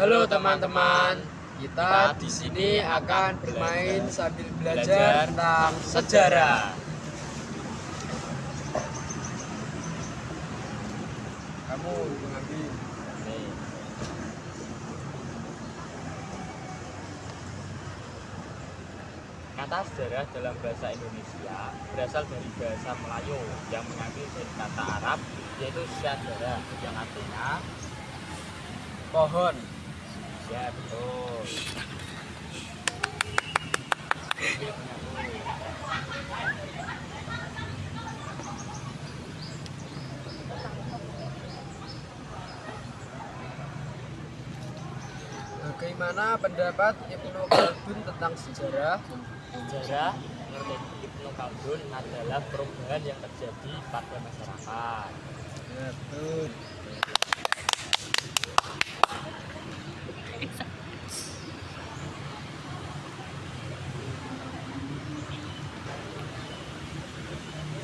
Halo teman-teman, kita di sini akan bermain sambil belajar tentang sejarah. Kamu mengambil kata sejarah dalam bahasa Indonesia berasal dari bahasa Melayu yang mengambil dari kata Arab yaitu syajara yang artinya pohon. ya betul. Bagaimana pendapat Ibnu Khaldun tentang sejarah? Sejarah menurut Ibnu Khaldun adalah perubahan yang terjadi pada masyarakat. Ya, betul.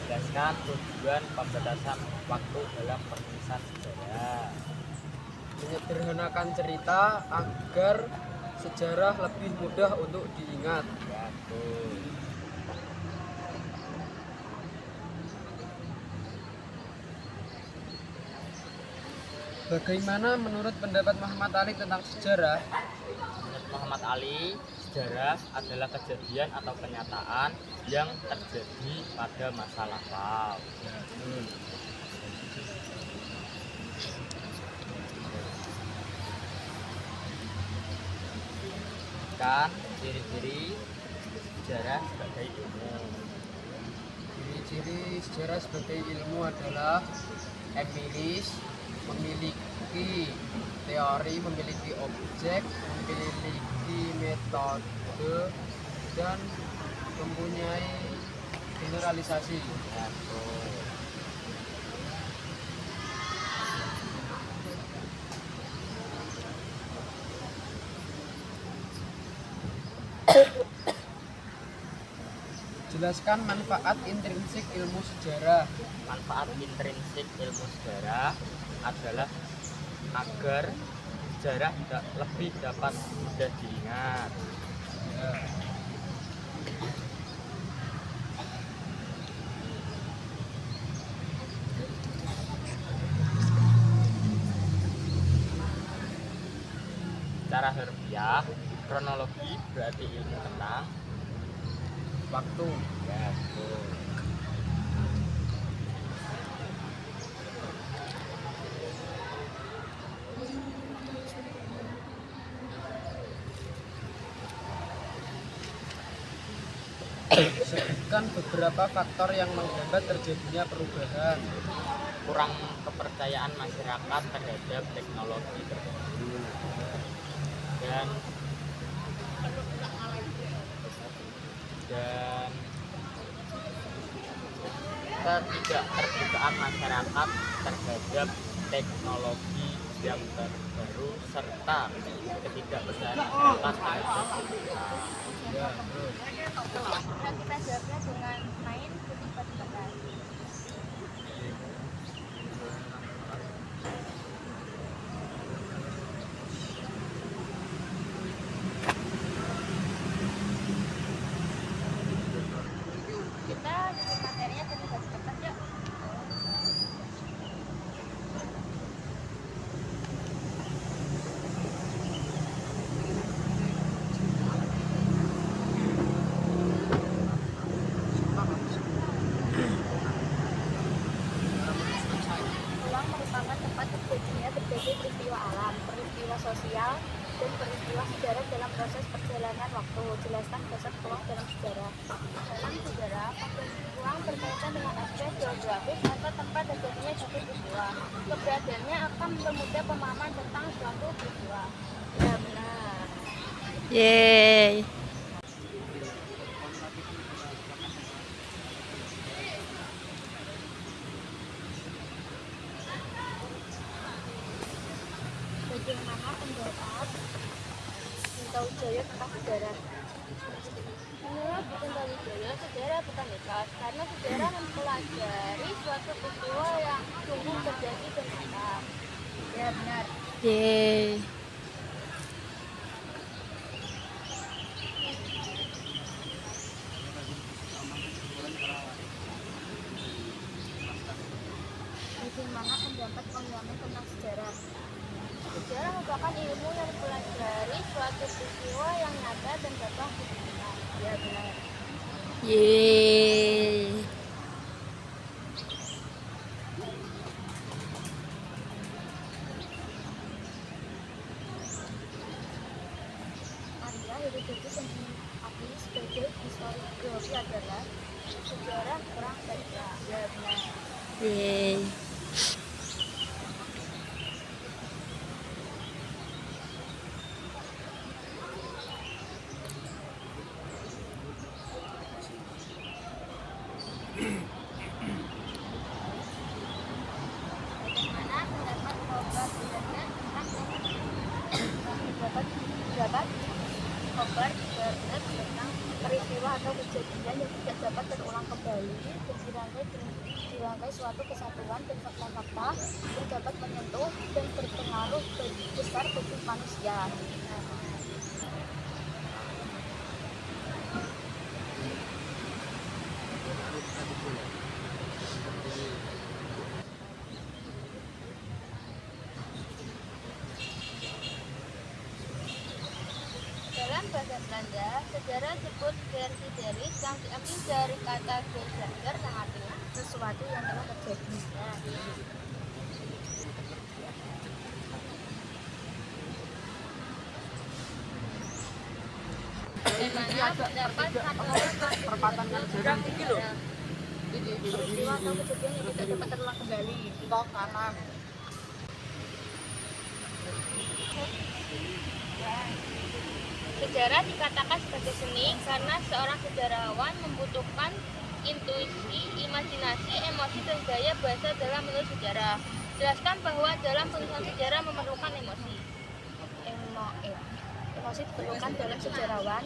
Jelaskan tujuan pembatasan waktu dalam penulisan sejarah. Menyederhanakan cerita agar sejarah lebih mudah untuk diingat. Ya, betul. Bagaimana menurut pendapat Muhammad Ali tentang sejarah? Menurut Muhammad Ali, sejarah adalah kejadian atau kenyataan yang terjadi pada masa lampau. Kan ciri-ciri sejarah sebagai ilmu. Ciri-ciri sejarah sebagai ilmu adalah empiris, memiliki teori, memiliki objek, memiliki metode, dan mempunyai generalisasi. Ya, betul. Jelaskan manfaat intrinsik ilmu sejarah. Manfaat intrinsik ilmu sejarah adalah agar sejarah lebih dapat mudah diingat. Ya. Secara harfiah, kronologi berarti ilmu tentang Waktu. ya, betul. Sebutkan beberapa faktor yang menghambat terjadinya perubahan. Kurang kepercayaan masyarakat terhadap teknologi terbaru dan ketidakterbukaan masyarakat terhadap teknologi yang terbaru serta ketidakpercayaan masyarakat terhadap sejarah. Ya, betul. Kita jawabnya dengan main tebak-tebakan. Kita materinya tebak-tebakan yuk. Ruang merupakan tempat terjadinya berbagai peristiwa alam, peristiwa sosial, dan peristiwa sejarah dalam proses perjalanan waktu. Jelaskan konsep ruang dalam sejarah. Dalam sejarah, ruang berkaitan dengan aspek geografis atau tempat terjadinya suatu peristiwa. Keberadaannya akan mempermudah pemahaman tentang suatu peristiwa. Ya, benar. Yeay. Bagaimana pendapat Cinta Wijaya tentang sejarah? Menurut Cinta Wijaya, sejarah bukan mitos karena sejarah mempelajari suatu peristiwa yang sungguh terjadi dan nyata. Ya benar. Yeay. dapat memahami tentang sejarah. Sejarah merupakan ilmu yang mempelajari suatu peristiwa yang nyata dan dapat dibuktikan. Ya benar. Yeay. Anda Herodotus yang diakui sebagai historiografi adalah sejarah perang Persia. Ya benar. Yeay. Bagaimana pendapat Robert Bernard tentang pendapat Robert Bernard tentang peristiwa atau kejadian yang tidak dapat terulang kembali dan dirangkai suatu kesatuan dan fakta-fakta yang dapat menyentuh dan berpengaruh besar bagi manusia. Dalam bahasa Belanda, sejarah disebut geschiedenis yang diambil dari kata geschiedenis yang artinya sesuatu yang telah terjadi. Nah, bagaimana pendapat perempatan yang jarang iki lho. peristiwa atau kejadian yang tidak dapat terulang kembali? Tok kanan. Sejarah dikatakan sebagai seni karena seorang sejarawan membutuhkan intuisi, imajinasi, emosi, dan gaya bahasa dalam menulis sejarah. Jelaskan bahwa dalam penulisan sejarah memerlukan emosi. Emosi diperlukan dalam sejarawan.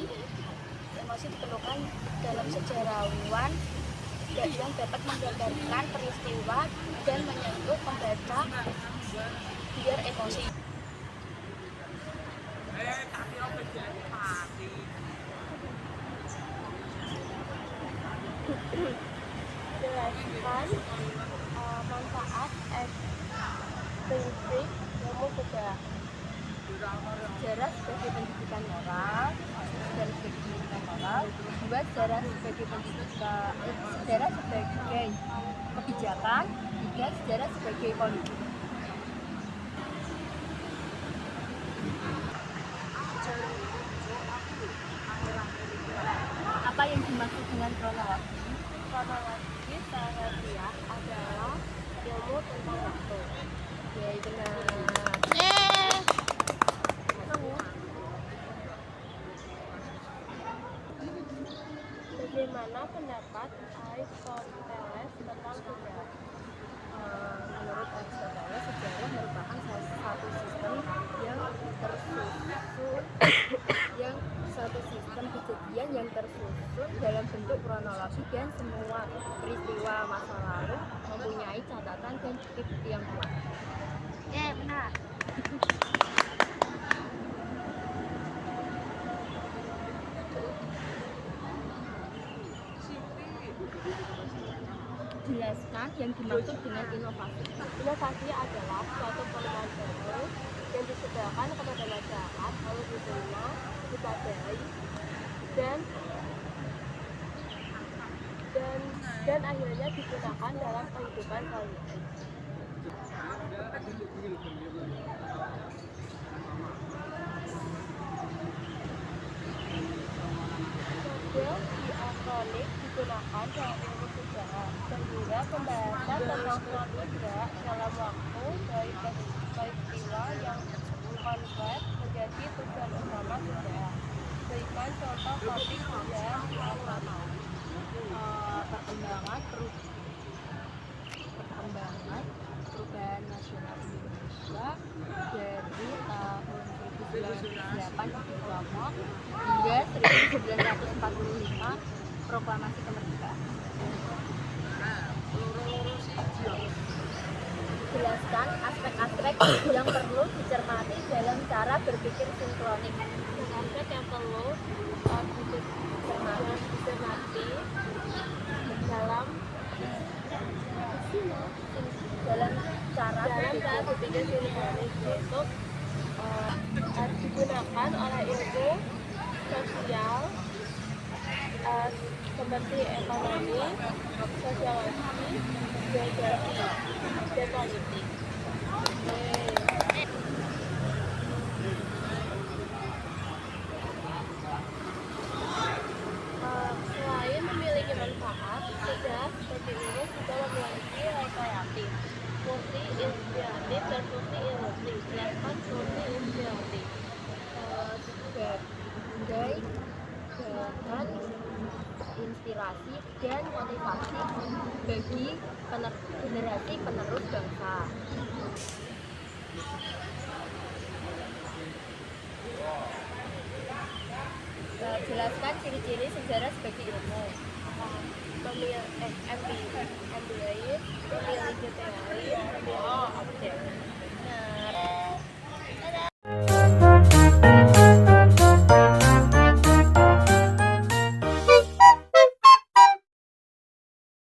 Emosi diperlukan dalam sejarawan yang dapat menggambarkan peristiwa dan menyentuh pembaca biar emosi. Jelaskan manfaat prinsip ilmu sejarah. Sejarah sebagai pendidikan moral, sejarah sebagai pendidikan moral, dua sejarah sebagai pendidikan, sejarah sebagai kebijakan, tiga sejarah sebagai politik. Apa yang dimaksud dengan kronologi? Kronologi secara harfiah adalah ilmu tentang waktu. Ya, benar. Yeay. Bagaimana pendapat Aristoteles tentang sejarah? Menurut Aristoteles, sejarah merupakan salah satu sistem yang tersusun kejadian yang tersusun dalam bentuk kronologi dan semua peristiwa masa lalu mempunyai catatan dan bukti yang kuat. Ya, benar. Jelaskan yang dimaksud dengan inovasi. Inovasi adalah suatu penemuan baru yang disediakan kepada masyarakat lalu diterima, dipadai, dan akhirnya digunakan dalam kehidupan sehari-hari. Model diakronik digunakan dalam ilmu sejarah sehingga pembahasan tentang suatu gerak dalam waktu dari peristiwa yang konkret menjadi tujuan utama sejarah. Berikan contoh topik sejarah perkembangan perubahan nasional Indonesia dari tahun 1908 Tiongkok hingga 1945 proklamasi kemerdekaan. Jelaskan aspek-aspek yang perlu dicermati dalam cara berpikir sinkronik. Aspek yang perlu dicermati dalam cara berpikir kritis, yaitu digunakan oleh ilmu sosial seperti ekonomi, sosiologi, geografi, dan politik. Selain memiliki manfaat, sejarah seperti ini juga memiliki rekreatif, fungsi inspiratif, dan fungsi ilustrasi. Jelaskan fungsi inspiratif sebagai bahan inspirasi dan motivasi bagi generasi penerus bangsa. Jelaskan ciri-ciri sejarah sebagai ilmu. Memiliki teori, objek.